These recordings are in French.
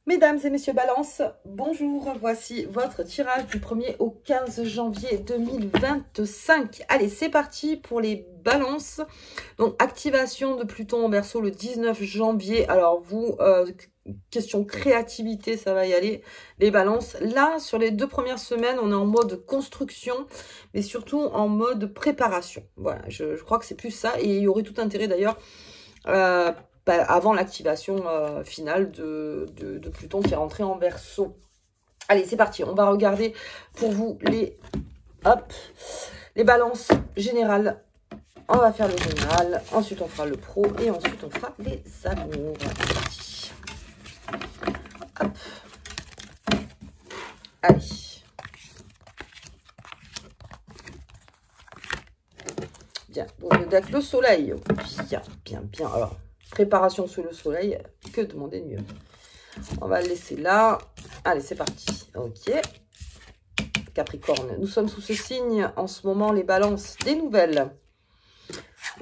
Mesdames et messieurs Balance, bonjour, voici votre tirage du 1er au 15 janvier 2025. Allez, c'est parti pour les balances. Donc, activation de Pluton en Verseau le 19 janvier. Alors, vous, question créativité, ça va y aller, les balances. Là, sur les 2 premières semaines, on est en mode construction, mais surtout en mode préparation. Voilà, je crois que c'est plus ça. Et il y aurait tout intérêt d'ailleurs avant l'activation finale de Pluton qui est rentré en Verseau. Allez, c'est parti. On va regarder pour vous les balances générales. On va faire le général, ensuite on fera le pro et ensuite on fera les amours. C'est parti. Hop. Allez. Bien, donc avec le soleil. Bien. Alors, préparation sous le soleil, que demander de mieux? On va le laisser là. Allez, c'est parti. Ok. Capricorne, nous sommes sous ce signe en ce moment, les balances, des nouvelles.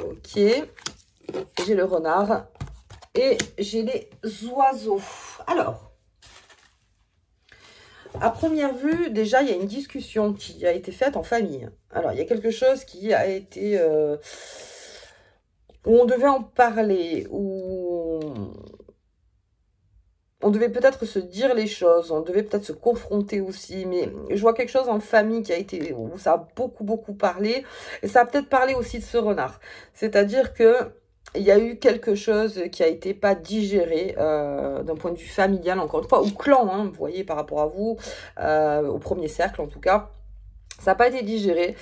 Ok. J'ai le renard et j'ai les oiseaux. Alors, à première vue, déjà, il y a une discussion qui a été faite en famille. Alors, il y a quelque chose qui a été... où on devait en parler, où on devait peut-être se dire les choses, on devait peut-être se confronter aussi, mais je vois quelque chose en famille qui a été, où ça a beaucoup parlé, et ça a peut-être parlé aussi de ce renard. C'est-à-dire que il y a eu quelque chose qui a été pas digéré d'un point de vue familial, encore une fois, ou clan, hein, vous voyez, par rapport à vous, au premier cercle en tout cas. Ça n'a pas été digéré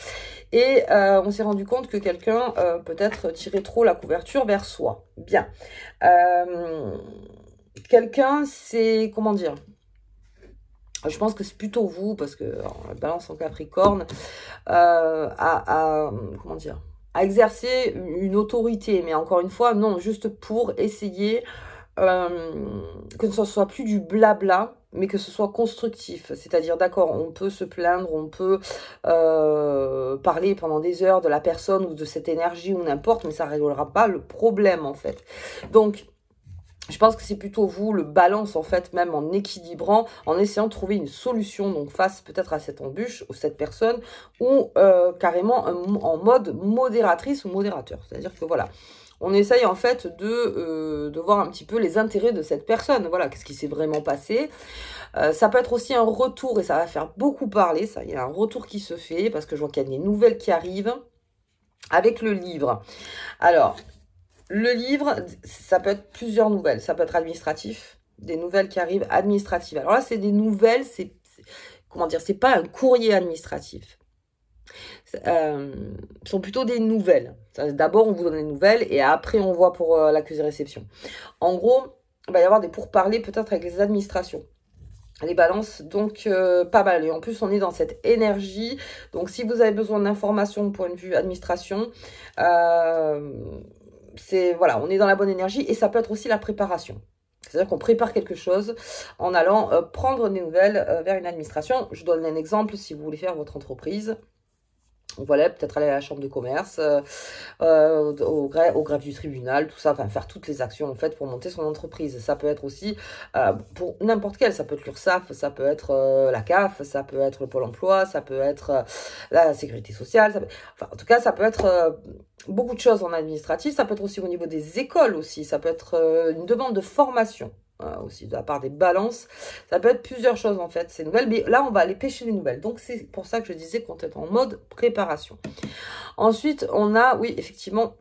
et on s'est rendu compte que quelqu'un peut-être tirait trop la couverture vers soi. Bien. Quelqu'un, c'est... Comment dire? Je pense que c'est plutôt vous, parce que la balance en Capricorne comment dire, à exercer une autorité. Mais encore une fois, non, juste pour essayer que ce soit plus du blabla, mais que ce soit constructif. C'est-à-dire, d'accord, on peut se plaindre, on peut parler pendant des heures de la personne ou de cette énergie ou n'importe, mais ça ne réglera pas le problème, en fait. Donc, je pense que c'est plutôt vous, le balance, en fait, même en équilibrant, en essayant de trouver une solution, donc face peut-être à cette embûche, ou cette personne, ou carrément en mode modératrice ou modérateur. C'est-à-dire que, voilà, on essaye en fait de voir un petit peu les intérêts de cette personne. Voilà, qu'est-ce qui s'est vraiment passé. Ça peut être aussi un retour, et ça va faire beaucoup parler, ça. Il y a un retour qui se fait, parce que je vois qu'il y a des nouvelles qui arrivent avec le livre. Alors, le livre, ça peut être plusieurs nouvelles. Ça peut être administratif, des nouvelles qui arrivent administratives. Alors là, c'est des nouvelles, comment dire, c'est pas un courrier administratif. Sont plutôt des nouvelles. D'abord, on vous donne les nouvelles et après, on voit pour l'accusé-réception. En gros, il va y avoir des pourparlers peut-être avec les administrations. Les balances, donc pas mal. Et en plus, on est dans cette énergie. Donc, si vous avez besoin d'informations point de vue administration, voilà, on est dans la bonne énergie. Et ça peut être aussi la préparation. C'est-à-dire qu'on prépare quelque chose en allant prendre des nouvelles vers une administration. Je donne un exemple si vous voulez faire votre entreprise. Voilà, peut-être aller à la chambre de commerce, au greffe du tribunal, tout ça, enfin faire toutes les actions en fait pour monter son entreprise. Ça peut être aussi pour n'importe quel, ça peut être l'URSSAF, ça peut être la CAF, ça peut être le Pôle emploi, ça peut être la sécurité sociale, enfin en tout cas ça peut être beaucoup de choses en administratif, ça peut être aussi au niveau des écoles aussi, ça peut être une demande de formation. Aussi de la part des balances, ça peut être plusieurs choses en fait ces nouvelles, mais là on va aller pêcher les nouvelles, donc c'est pour ça que je disais qu'on est en mode préparation. Ensuite on a, oui effectivement,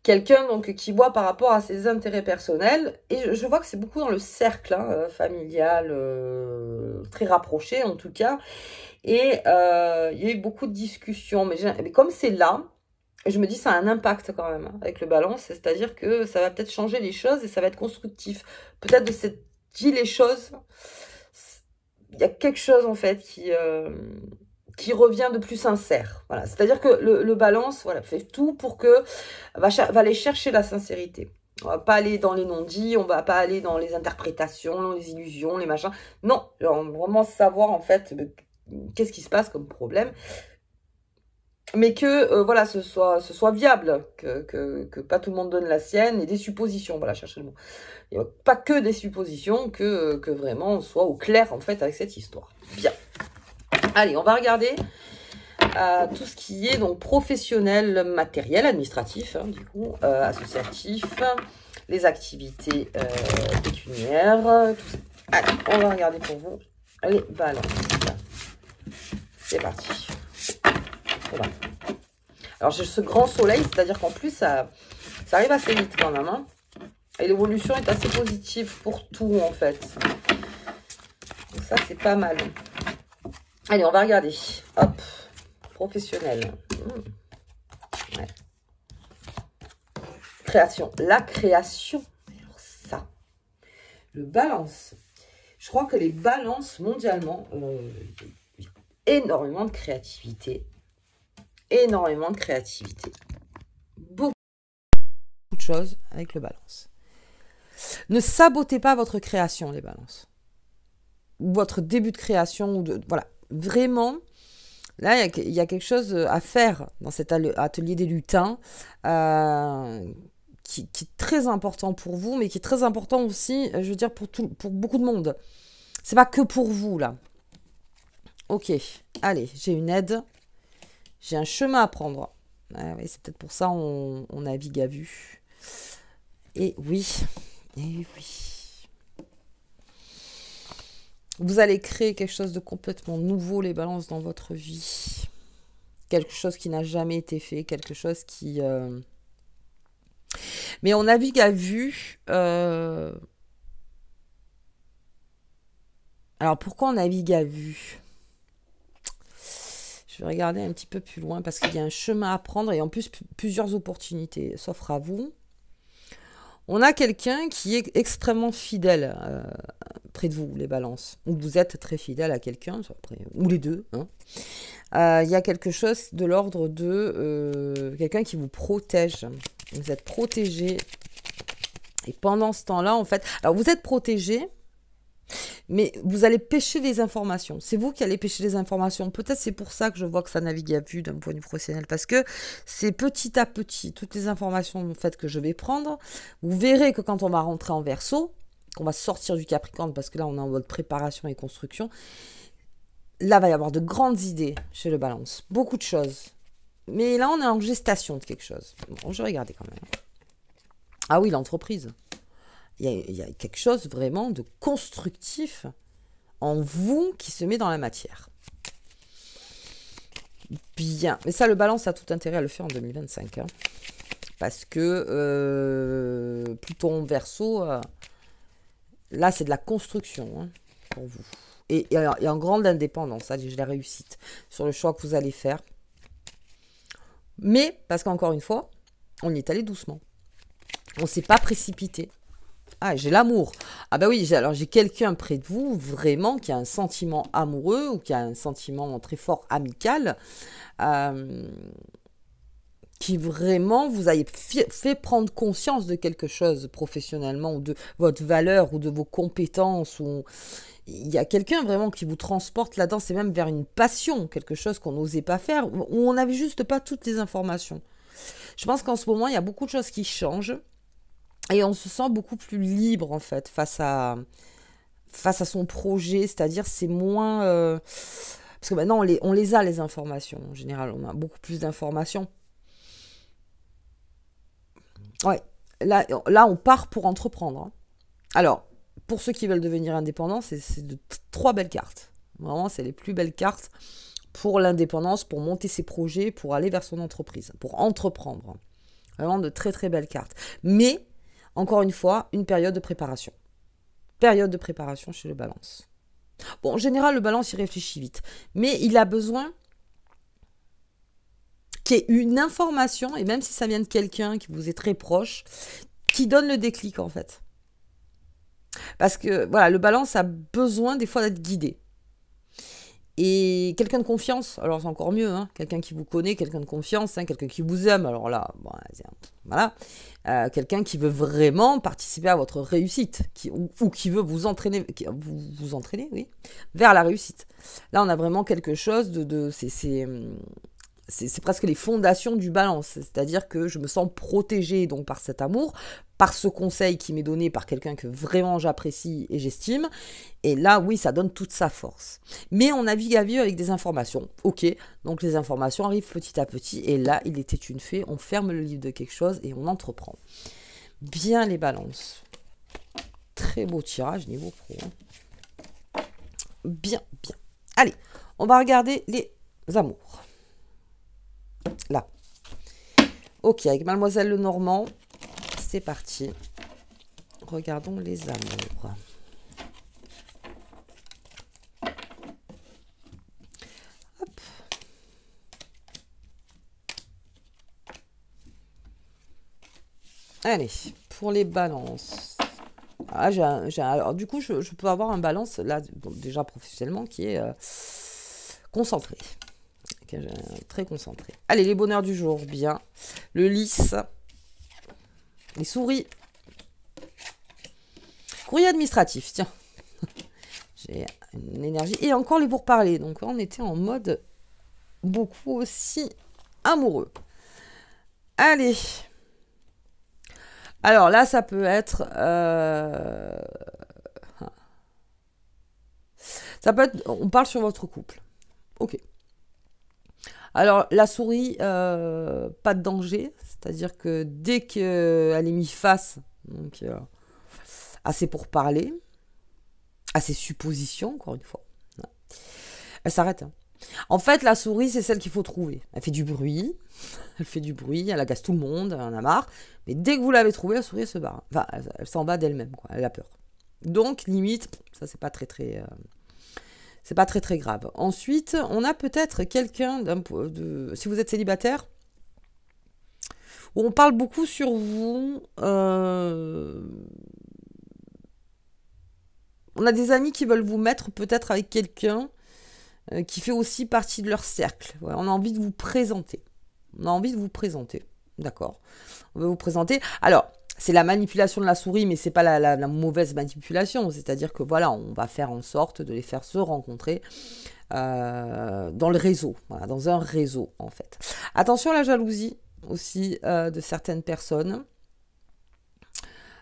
quelqu'un donc qui voit par rapport à ses intérêts personnels, et je vois que c'est beaucoup dans le cercle familial, très rapproché en tout cas, et il y a eu beaucoup de discussions, mais comme c'est là, et je me dis, ça a un impact quand même avec le balance, c'est-à-dire que ça va peut-être changer les choses et ça va être constructif. Peut-être de cette dit les choses, il y a quelque chose en fait qui revient de plus sincère. Voilà, c'est-à-dire que le balance, voilà, fait tout pour que va aller chercher la sincérité. On va pas aller dans les non-dits, on va pas aller dans les interprétations, les illusions, les machins. Non, on va vraiment savoir en fait qu'est-ce qui se passe comme problème. Mais que, voilà, ce soit viable, que pas tout le monde donne la sienne, et des suppositions, voilà, cherchez le mot. Et pas que des suppositions, que vraiment on soit au clair, en fait, avec cette histoire. Bien. Allez, on va regarder tout ce qui est donc professionnel, matériel, administratif, hein, du coup, associatif, les activités pécuniaires, tout ça. Allez, on va regarder pour vous les balances. C'est parti. Voilà. Alors j'ai ce grand soleil, c'est-à-dire qu'en plus ça arrive assez vite quand même. Hein. Et l'évolution est assez positive pour tout en fait. Donc ça c'est pas mal. Allez, on va regarder. Hop, professionnel. Ouais. Création. La création. Alors ça, le balance. Je crois que les balances mondialement, énormément de créativité. Énormément de créativité. Beaucoup de choses avec le balance. Ne sabotez pas votre création, les balances. Votre début de création. Ou de, voilà, vraiment, là, il y a quelque chose à faire dans cet atelier des lutins qui est très important pour vous, mais qui est très important aussi, je veux dire, pour beaucoup de monde. C'est pas que pour vous, là. Ok, allez, j'ai une aide. J'ai un chemin à prendre. Ah oui, c'est peut-être pour ça on navigue à vue. Et oui. Vous allez créer quelque chose de complètement nouveau, les balances, dans votre vie. Quelque chose qui n'a jamais été fait. Quelque chose qui... Mais on navigue à vue. Alors, pourquoi on navigue à vue ? Je vais regarder un petit peu plus loin parce qu'il y a un chemin à prendre et en plus plusieurs opportunités s'offrent à vous. On a quelqu'un qui est extrêmement fidèle près de vous, les balances. Ou vous êtes très fidèle à quelqu'un, ou les deux. Hein. Il y a quelque chose de l'ordre de quelqu'un qui vous protège. Vous êtes protégé. Et pendant ce temps-là, en fait... Alors, vous êtes protégé... Mais vous allez pêcher des informations. C'est vous qui allez pêcher des informations. Peut-être c'est pour ça que je vois que ça navigue à vue d'un point de vue professionnel. Parce que c'est petit à petit, toutes les informations en fait, que je vais prendre. Vous verrez que quand on va rentrer en Verseau, qu'on va sortir du Capricorne, parce que là on est en mode préparation et construction, là il va y avoir de grandes idées chez le Balance. Beaucoup de choses. Mais là on est en gestation de quelque chose. Bon, je vais regarder quand même. Ah oui, l'entreprise. Il y a quelque chose vraiment de constructif en vous qui se met dans la matière. Bien. Mais ça, le balance a tout intérêt à le faire en 2025. Hein. Parce que Pluton Verseau, là, c'est de la construction hein, pour vous. Et en grande indépendance, ça, je la réussite sur le choix que vous allez faire. Mais, parce qu'encore une fois, on y est allé doucement. On ne s'est pas précipité. Ah, j'ai l'amour. Ah ben oui, alors j'ai quelqu'un près de vous, vraiment, qui a un sentiment amoureux ou qui a un sentiment très fort amical, qui vraiment vous a fait prendre conscience de quelque chose professionnellement, ou de votre valeur, ou de vos compétences, ou il y a quelqu'un vraiment qui vous transporte là-dedans, c'est même vers une passion, quelque chose qu'on n'osait pas faire, où on n'avait juste pas toutes les informations. Je pense qu'en ce moment, il y a beaucoup de choses qui changent, et on se sent beaucoup plus libre, en fait, face à son projet. C'est-à-dire, c'est moins... parce que maintenant, on les a, les informations. En général, on a beaucoup plus d'informations. Ouais. Là, on part pour entreprendre. Hein. Alors, pour ceux qui veulent devenir indépendants, c'est de 3 belles cartes. Vraiment, c'est les plus belles cartes pour l'indépendance, pour monter ses projets, pour aller vers son entreprise, pour entreprendre. Vraiment de très, très belles cartes. Mais... Encore une fois, une période de préparation. Période de préparation chez le balance. Bon, en général, le balance, il réfléchit vite. Mais il a besoin qu'il y ait une information, et même si ça vient de quelqu'un qui vous est très proche, qui donne le déclic, en fait. Parce que, voilà, le balance a besoin, des fois, d'être guidé. Et quelqu'un de confiance, alors c'est encore mieux, hein, quelqu'un qui vous connaît, quelqu'un de confiance, hein, quelqu'un qui vous aime, alors là, bon, voilà, quelqu'un qui veut vraiment participer à votre réussite, ou qui veut vous entraîner, vous entraîner, oui, vers la réussite. Là, on a vraiment quelque chose c'est presque les fondations du balance. C'est-à-dire que je me sens protégée donc par cet amour, par ce conseil qui m'est donné par quelqu'un que vraiment j'apprécie et j'estime. Et là, oui, ça donne toute sa force. Mais on navigue à vue avec des informations. Ok, donc les informations arrivent petit à petit. Et là, il était une fée. On ferme le livre de quelque chose et on entreprend. Bien les balances. Très beau tirage niveau pro. Bien, bien. Allez, on va regarder les amours. Là. Ok, avec Mademoiselle Lenormand. C'est parti. Regardons les amours. Hop. Allez, pour les balances. Ah, alors, du coup, je peux avoir un balance, là, déjà professionnellement, qui est concentré. Très concentré. Allez, les bonheurs du jour, bien. Le lys. Les souris. Courrier administratif, tiens. J'ai une énergie. Et encore les pourparlers. Donc, on était en mode beaucoup aussi amoureux. Allez. Alors là, ça peut être... ça peut être... On parle sur votre couple. Ok. Alors, la souris, pas de danger. C'est-à-dire que dès qu'elle est mise face donc, à ses pourparlers, à ses suppositions, encore une fois, elle s'arrête. Hein. En fait, la souris, c'est celle qu'il faut trouver. Elle fait du bruit, elle agace tout le monde, elle en a marre. Mais dès que vous l'avez trouvée, la souris, elle se barre. Enfin, elle s'en va d'elle-même, quoi. Elle a peur. Donc, limite, ça, c'est pas très... c'est pas très grave. Ensuite, on a peut-être quelqu'un, si vous êtes célibataire, où on parle beaucoup sur vous. On a des amis qui veulent vous mettre peut-être avec quelqu'un qui fait aussi partie de leur cercle. Ouais, on a envie de vous présenter. D'accord. On va vous présenter. Alors, c'est la manipulation de la souris, mais c'est pas la mauvaise manipulation. C'est-à-dire que voilà, on va faire en sorte de les faire se rencontrer dans le réseau. Voilà, dans un réseau, en fait. Attention à la jalousie aussi de certaines personnes.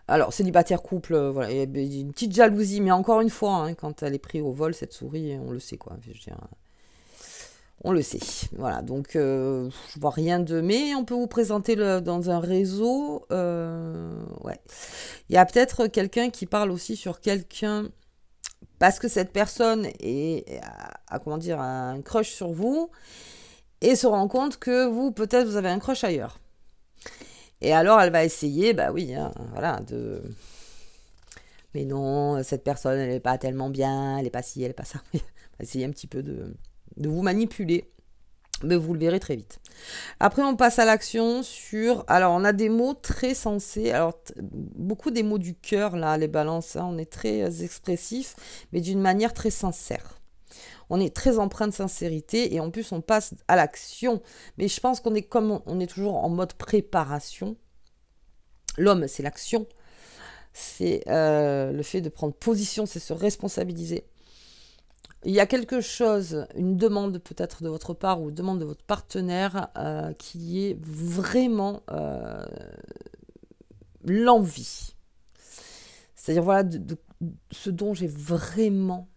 Alors, célibataire, couple, voilà, il y a une petite jalousie, mais encore une fois, hein, quand elle est prise au vol, cette souris, on le sait, quoi. Je veux dire, on le sait. Voilà, donc, je vois rien de... Mais on peut vous présenter dans un réseau. Ouais. Il y a peut-être quelqu'un qui parle aussi sur quelqu'un... Parce que cette personne a comment dire, un crush sur vous et se rend compte que vous, peut-être, vous avez un crush ailleurs. Et alors, elle va essayer, bah oui, hein, voilà, de... Mais non, cette personne, elle n'est pas tellement bien, elle n'est pas ci, elle n'est pas ça. Elle va essayer un petit peu de vous manipuler. Mais vous le verrez très vite. Après, on passe à l'action sur... Alors, on a des mots très sensés. Alors, beaucoup des mots du cœur, là, les balances. Hein, on est très expressif, mais d'une manière très sincère. On est très empreint de sincérité et en plus, on passe à l'action. Mais je pense qu'on est comme on est toujours en mode préparation. L'homme, c'est l'action. C'est le fait de prendre position, c'est se responsabiliser. Il y a quelque chose, une demande peut-être de votre part ou une demande de votre partenaire qui est vraiment l'envie. C'est-à-dire, voilà, de ce dont j'ai vraiment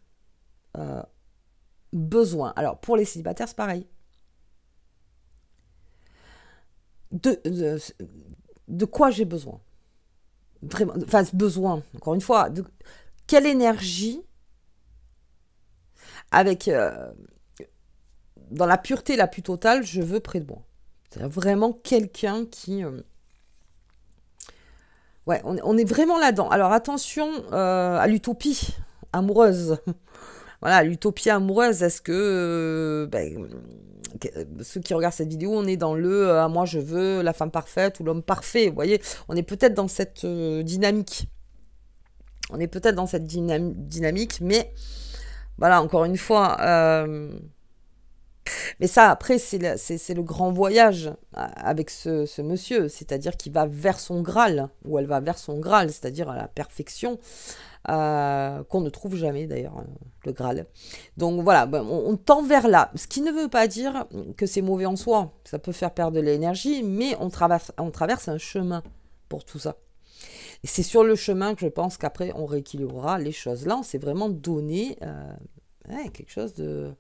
besoin. Alors, pour les célibataires, c'est pareil. De quoi j'ai besoin. Vraiment, enfin, besoin, encore une fois. Quelle énergie avec... dans la pureté la plus totale, je veux près de moi. C'est vraiment quelqu'un qui... Ouais, on est vraiment là-dedans. Alors attention à l'utopie amoureuse. Voilà, l'utopie amoureuse, est-ce que... ceux qui regardent cette vidéo, on est dans le moi je veux la femme parfaite ou l'homme parfait. Vous voyez, on est peut-être dans cette dynamique. On est peut-être dans cette dynamique, mais... Voilà, encore une fois... Mais ça, après, c'est le grand voyage avec ce monsieur. C'est-à-dire qu'il va vers son Graal, ou elle va vers son Graal, c'est-à-dire à la perfection. qu'on ne trouve jamais d'ailleurs, le Graal. Donc voilà, ben, on tend vers là. Ce qui ne veut pas dire que c'est mauvais en soi. Ça peut faire perdre de l'énergie, mais on traverse un chemin pour tout ça. Et c'est sur le chemin que je pense qu'après on rééquilibrera les choses. Là, on s'est vraiment donné quelque chose de...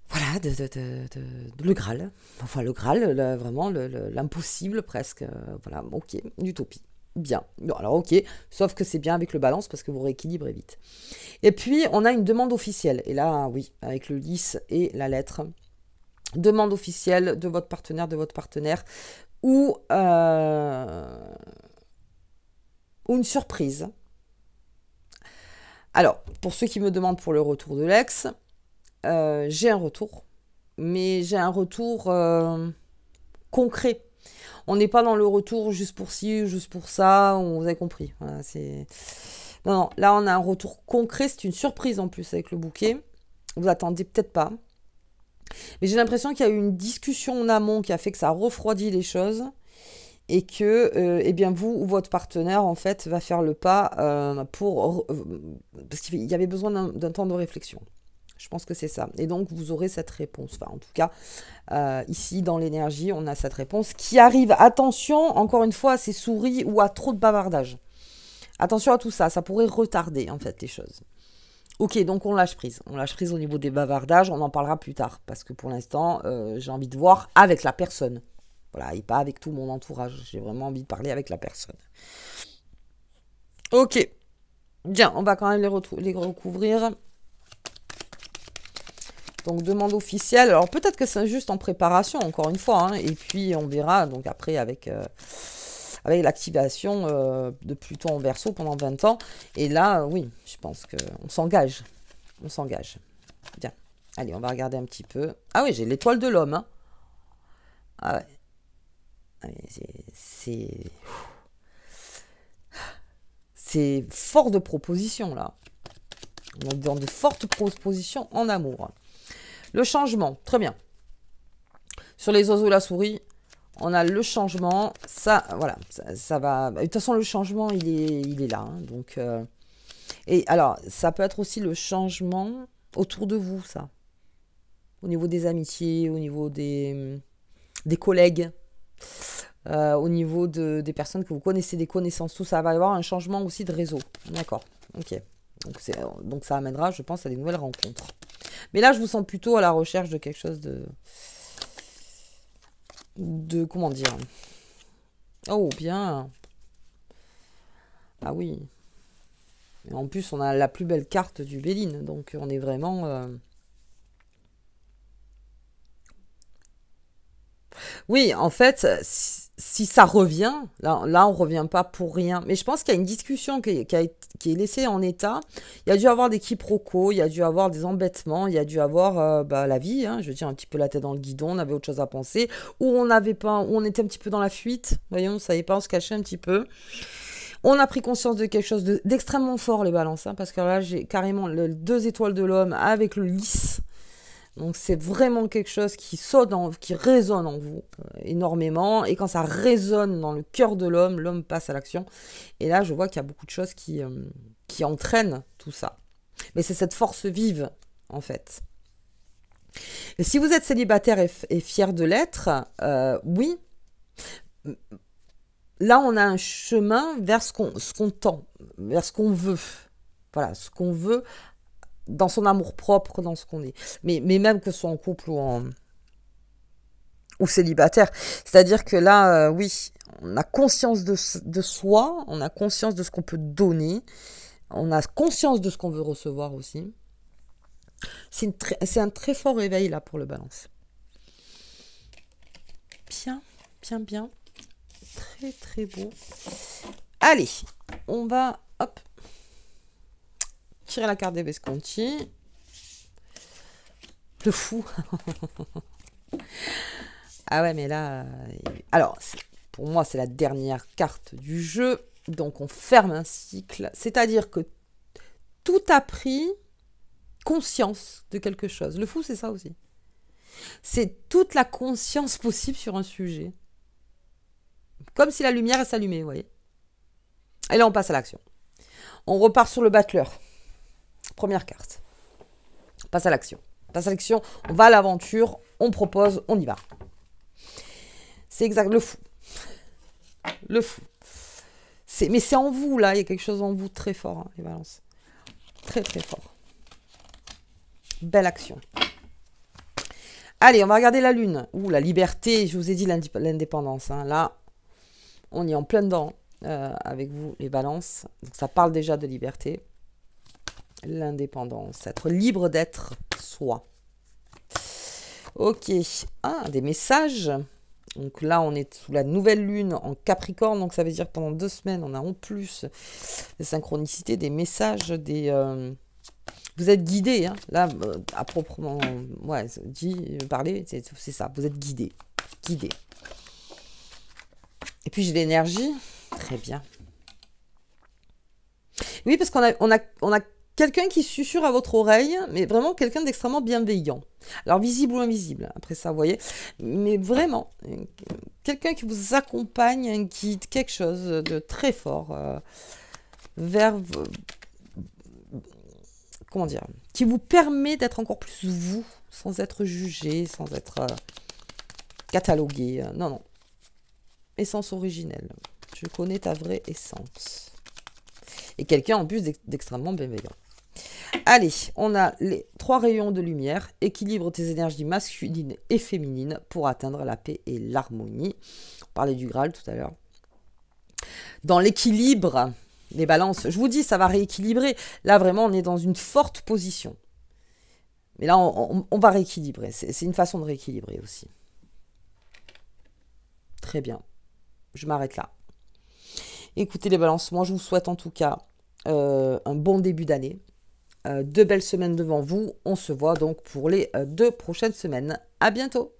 Voilà, le Graal. Enfin, le Graal, vraiment l'impossible presque. Voilà, ok, l'utopie. Bien. Bon, alors ok, sauf que c'est bien avec le balance parce que vous rééquilibrez vite. Et puis, on a une demande officielle. Et là, oui, avec le lys et la lettre. Demande officielle de votre partenaire, ou une surprise. Alors, pour ceux qui me demandent pour le retour de l'ex, j'ai un retour, mais j'ai un retour concret. On n'est pas dans le retour juste pour ci, juste pour ça, vous avez compris. Voilà, non, non, là on a un retour concret, c'est une surprise en plus avec le bouquet. Vous attendez peut-être pas. Mais j'ai l'impression qu'il y a eu une discussion en amont qui a fait que ça a refroidi les choses. Et que eh bien vous ou votre partenaire en fait va faire le pas parce qu'il y avait besoin d'un temps de réflexion. Je pense que c'est ça. Et donc vous aurez cette réponse. Enfin en tout cas ici dans l'énergie on a cette réponse qui arrive. Attention encore une fois à ces souris ou à trop de bavardage. Attention à tout ça, ça pourrait retarder en fait les choses. Ok, donc on lâche prise. On lâche prise au niveau des bavardages, on en parlera plus tard. Parce que pour l'instant, j'ai envie de voir avec la personne. Voilà, et pas avec tout mon entourage. J'ai vraiment envie de parler avec la personne. Ok. Bien, on va quand même les recouvrir. Donc, demande officielle. Alors, peut-être que c'est juste en préparation, encore une fois. Hein, et puis, on verra, donc après, avec l'activation de Pluton en Verseau pendant 20 ans. Et là, oui, je pense qu'on s'engage. On s'engage. Bien. Allez, on va regarder un petit peu. Ah oui, j'ai l'étoile de l'homme. Hein. Ah ouais. C'est fort de propositions là. On est dans de fortes propositions en amour. Le changement, très bien. Sur les oiseaux la souris, on a le changement. Ça, voilà, ça va. De toute façon, le changement, il est là. Hein, donc, et alors, ça peut être aussi le changement autour de vous, ça. Au niveau des amitiés, au niveau des collègues. Au niveau des personnes que vous connaissez, des connaissances, tout ça va y avoir un changement aussi de réseau. D'accord, ok. Donc ça amènera, je pense, à des nouvelles rencontres. Mais là, je vous sens plutôt à la recherche de quelque chose comment dire. Oh, bien. Ah oui. Et en plus, on a la plus belle carte du Béline, donc on est vraiment... Oui, en fait, si ça revient, là on revient pas pour rien. Mais je pense qu'il y a une discussion qui est laissée en état. Il y a dû avoir des quiproquos, il y a dû avoir des embêtements, il y a dû avoir la vie, hein, je veux dire, un petit peu la tête dans le guidon, on avait autre chose à penser, ou on n'avait pas, ou on était un petit peu dans la fuite, voyons, on savait pas, on se cachait un petit peu. On a pris conscience de quelque chose d'extrêmement fort, les balances, hein, parce que là j'ai carrément 2 étoiles de l'homme avec le lys. Donc c'est vraiment quelque chose qui qui résonne en vous énormément. Et quand ça résonne dans le cœur de l'homme passe à l'action. Et là, je vois qu'il y a beaucoup de choses qui entraînent tout ça. Mais c'est cette force vive, en fait. Et si vous êtes célibataire et fier de l'être, oui, là on a un chemin vers ce qu'on tend, vers ce qu'on veut. Voilà, ce qu'on veut dans son amour propre, dans ce qu'on est. Mais même que ce soit en couple ou célibataire. C'est-à-dire que là, oui, on a conscience de soi, on a conscience de ce qu'on peut donner, on a conscience de ce qu'on veut recevoir aussi. C'est un très fort réveil là pour le balance. Bien, bien, bien. Très, très beau. Allez, on va, hop, tirer la carte des Visconti. Le fou. Ah ouais, mais là... Alors, pour moi, c'est la dernière carte du jeu. Donc, on ferme un cycle. C'est-à-dire que tout a pris conscience de quelque chose. Le fou, c'est ça aussi. C'est toute la conscience possible sur un sujet. Comme si la lumière s'allumait, vous voyez. Et là, on passe à l'action. On repart sur le battleur. Première carte. Passe à l'action. Passe à l'action, on va à l'aventure, on propose, on y va. C'est exact, le fou. Le fou. Mais c'est en vous, là, il y a quelque chose en vous très fort, hein, les balances. Très, très fort. Belle action. Allez, on va regarder la lune. Ouh, la liberté, je vous ai dit l'indépendance. Hein. Là, on est en plein dedans avec vous, les balances. Donc, ça parle déjà de liberté. L'indépendance, être libre d'être soi. Ok, des messages. Donc là, on est sous la nouvelle lune en Capricorne. Donc ça veut dire que pendant 2 semaines, on a en plus des synchronicités, des messages, vous êtes guidé, hein. Là, à proprement, parler, c'est ça. Vous êtes guidé, guidé. Et puis j'ai l'énergie, très bien. Oui, parce qu'on a quelqu'un qui susurre à votre oreille, mais vraiment quelqu'un d'extrêmement bienveillant. Alors visible ou invisible, après ça, vous voyez. Mais vraiment, quelqu'un qui vous accompagne, un guide, quelque chose de très fort vers... Comment dire, qui vous permet d'être encore plus vous, sans être jugé, sans être catalogué. Non, non. Essence originelle. Je connais ta vraie essence. Et quelqu'un en plus d'extrêmement bienveillant. Allez, on a les 3 rayons de lumière. Équilibre tes énergies masculines et féminines pour atteindre la paix et l'harmonie. On parlait du Graal tout à l'heure. Dans l'équilibre... Les balances, je vous dis, ça va rééquilibrer. Là, vraiment, on est dans une forte position. Mais là, on va rééquilibrer. C'est une façon de rééquilibrer aussi. Très bien. Je m'arrête là. Écoutez, les balances, moi, je vous souhaite en tout cas un bon début d'année. 2 belles semaines devant vous. On se voit donc pour les 2 prochaines semaines. À bientôt.